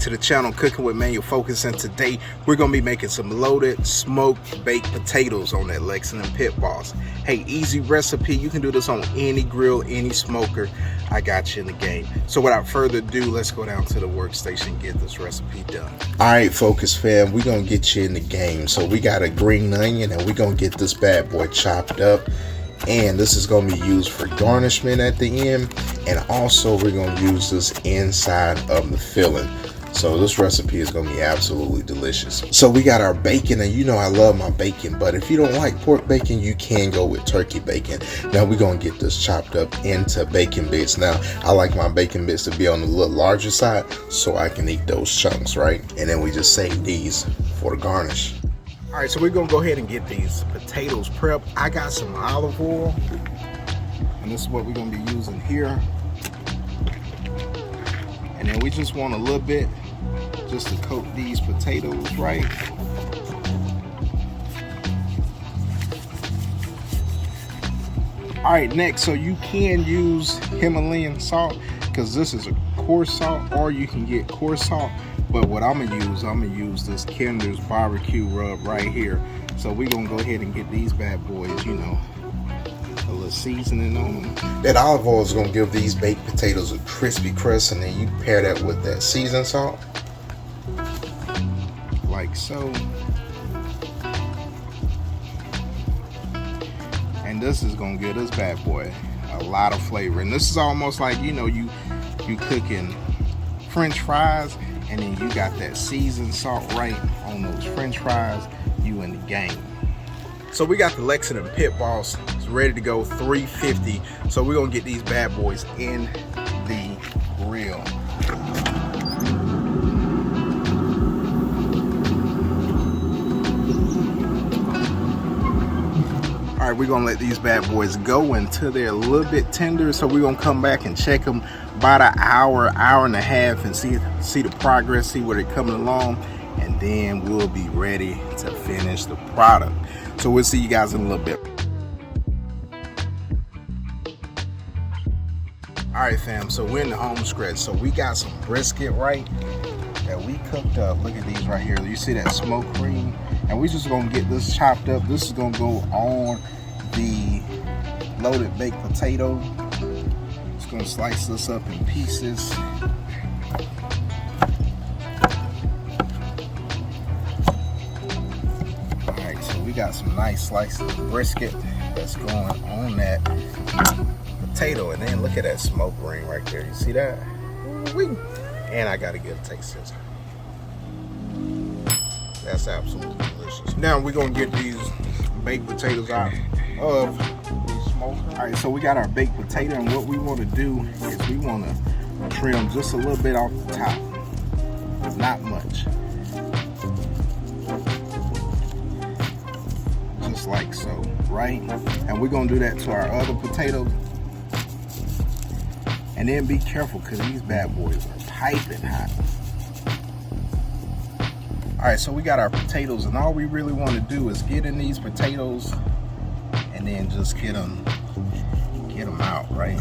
To the channel Cooking with Manual Focus, and today we're gonna be making some loaded smoked baked potatoes on that Lexington Pit Boss. Hey, easy recipe. You can do this on any grill, any smoker. I got you in the game. So without further ado, let's go down to the workstation and get this recipe done. All right, Focus fam, we're gonna get you in the game. So we got a green onion and we're gonna get this bad boy chopped up. And this is going to be used for garnishment at the end, and also we're going to use this inside of the filling. So this recipe is going to be absolutely delicious. So we got our bacon, and you know I love my bacon, but if you don't like pork bacon, you can go with turkey bacon. Now we're going to get this chopped up into bacon bits. Now I like my bacon bits to be on the little larger side so I can eat those chunks, right? And then we just save these for the garnish. All right, so we're gonna go ahead and get these potatoes prepped. I got some olive oil, and this is what we're gonna be using here. And then we just want a little bit just to coat these potatoes, right? All right, next, so you can use Himalayan salt because this is a coarse salt, or you can get coarse salt. But what I'm gonna use this Kinder's barbecue rub right here. So we're gonna go ahead and get these bad boys, you know, a little seasoning on them. That olive oil is gonna give these baked potatoes a crispy crust, and then you pair that with that seasoned salt, like so. And this is gonna give this bad boy a lot of flavor. And this is almost like, you know, you cooking French fries, and then you got that seasoned salt right on those French fries, you in the game. So we got the Lexington Pit Boss. It's ready to go, 350. So we're gonna get these bad boys in the grill. All right, we're gonna let these bad boys go until they're a little bit tender. So we're gonna come back and check them about an hour and a half and see the progress, see where they're coming along, and then we'll be ready to finish the product. So we'll see you guys in a little bit. All right, fam, so we're in the home stretch. So we got some brisket, right, that we cooked up. Look at these right here. You see that smoke cream? And we're just gonna get this chopped up. This is gonna go on the loaded baked potato. Just gonna slice this up in pieces. Alright, so we got some nice slices of brisket that's going on that potato. And then look at that smoke ring right there. You see that? Ooh-wee. And I gotta get a taste test. That's absolutely delicious. Now we're gonna get these baked potatoes out of the smoker. All right, so we got our baked potato, and what we want to do is we want to trim just a little bit off the top, not much, just like so, right? And we're gonna do that to our other potatoes. And then be careful, because these bad boys are piping hot. All right, so we got our potatoes, and all we really want to do is get in these potatoes and then just get them out, right?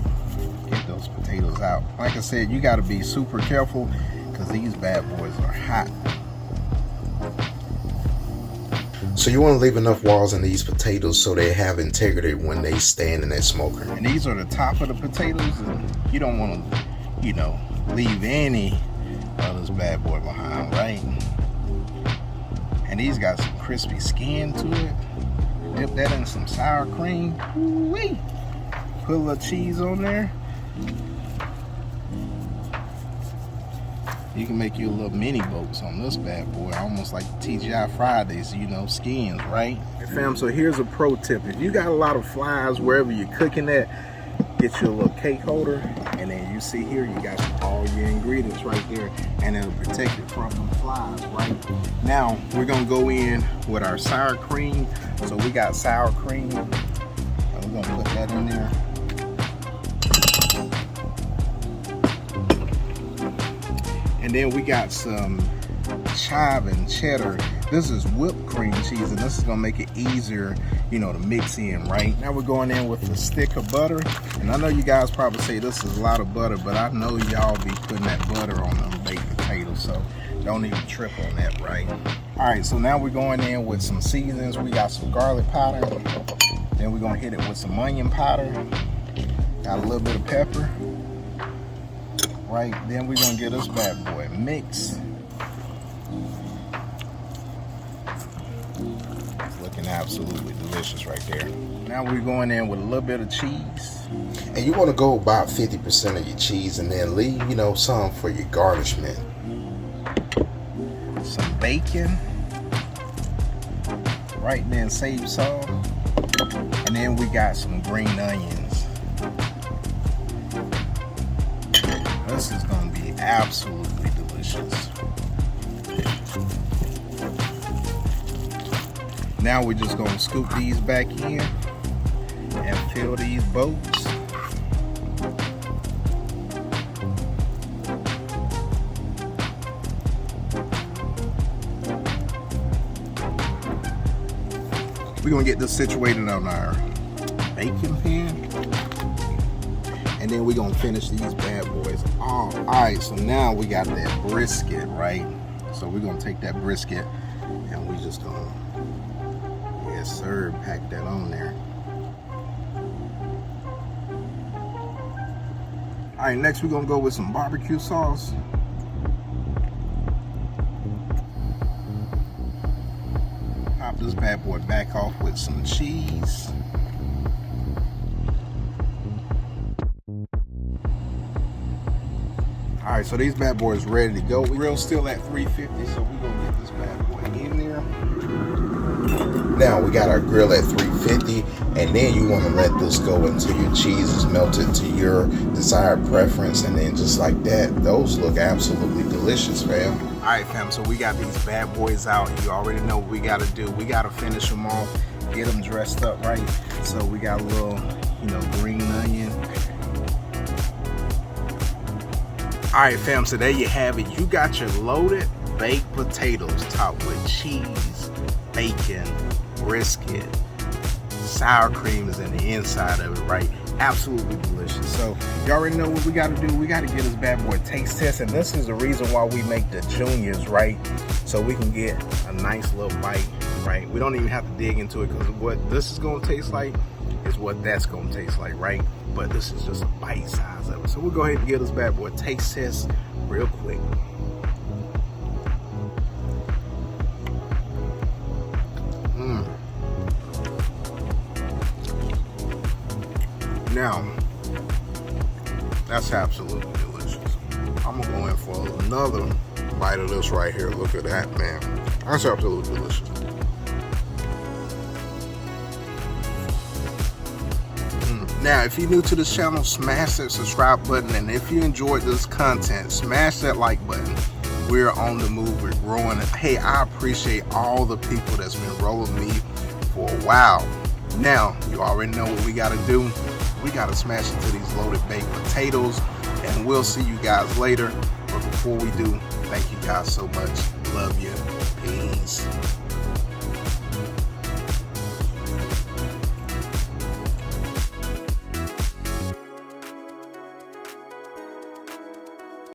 Get those potatoes out. Like I said, you got to be super careful because these bad boys are hot. So you want to leave enough walls in these potatoes so they have integrity when they stand in that smoker. And these are the top of the potatoes, and you don't want to, you know, leave any of this bad boy behind, right? And these got some crispy skin to it. Dip that in some sour cream. Ooh-wee. Put a little cheese on there. You can make you a little mini boats on this bad boy, almost like TGI Fridays, you know, skins, right? Hey fam, so here's a pro tip. If you got a lot of flies wherever you're cooking at, get you a little cake holder, and then you see here you got all your ingredients right there, and it'll protect it from the flies, right? Now we're gonna go in with our sour cream. So we got sour cream, and we're gonna put that in there. And then we got some Chive and Cheddar. This is whipped cream cheese, and this is gonna make it easier, you know, to mix in, right? Now we're going in with a stick of butter. And I know you guys probably say this is a lot of butter, but I know y'all be putting that butter on them baked potatoes. potatoes, so don't even trip on that, right? All right, so now we're going in with some seasonings. We got some garlic powder, then we're gonna hit it with some onion powder, got a little bit of pepper, right? Then we're gonna get this bad boy mixed. It's looking absolutely delicious right there. Now we're going in with a little bit of cheese. And you want to go about 50% of your cheese and then leave, you know, some for your garnishment. Some bacon. Right, then save some. And then we got some green onions. This is going to be absolutely delicious. Now we're just going to scoop these back in and fill these boats. We're gonna get this situated on our bacon pan, and then we're gonna finish these bad boys. All right, so now we got that brisket, right? So we're gonna take that brisket and we just gonna, yes sir, pack that on there. All right, next we're gonna go with some barbecue sauce. Pop this bad boy back off with some cheese. All right, so these bad boys ready to go. Grill's still at 350, so we're gonna get this bad boy in there. Now we got our grill at 350, and then you want to let this go until your cheese is melted to your desired preference, and then just like that, those look absolutely delicious, fam. All right, fam, so we got these bad boys out. You already know what we gotta do. We gotta finish them off, get them dressed up right. So we got a little, you know, green onion. All right, fam, so there you have it. You got your loaded baked potatoes topped with cheese, bacon, brisket, sour cream is in the inside of it, right? Absolutely delicious. So you already know what we got to do. We got to get this bad boy taste test, and this is the reason why we make the juniors, right? So we can get a nice little bite, right? We don't even have to dig into it, because what this is going to taste like is what that's going to taste like, right? But this is just a bite size of it. So we'll go ahead and get this bad boy taste test real quick. Now, that's absolutely delicious. I'm gonna go in for another bite of this right here. Look at that, man. That's absolutely delicious. Now, if you're new to this channel, smash that subscribe button, and if you enjoyed this content, smash that like button. We're on the move, we're growing. Hey, I appreciate all the people that's been rolling me for a while. Now, you already know what we gotta do. We gotta smash into these loaded baked potatoes, and we'll see you guys later. But before we do, thank you guys so much. Love you.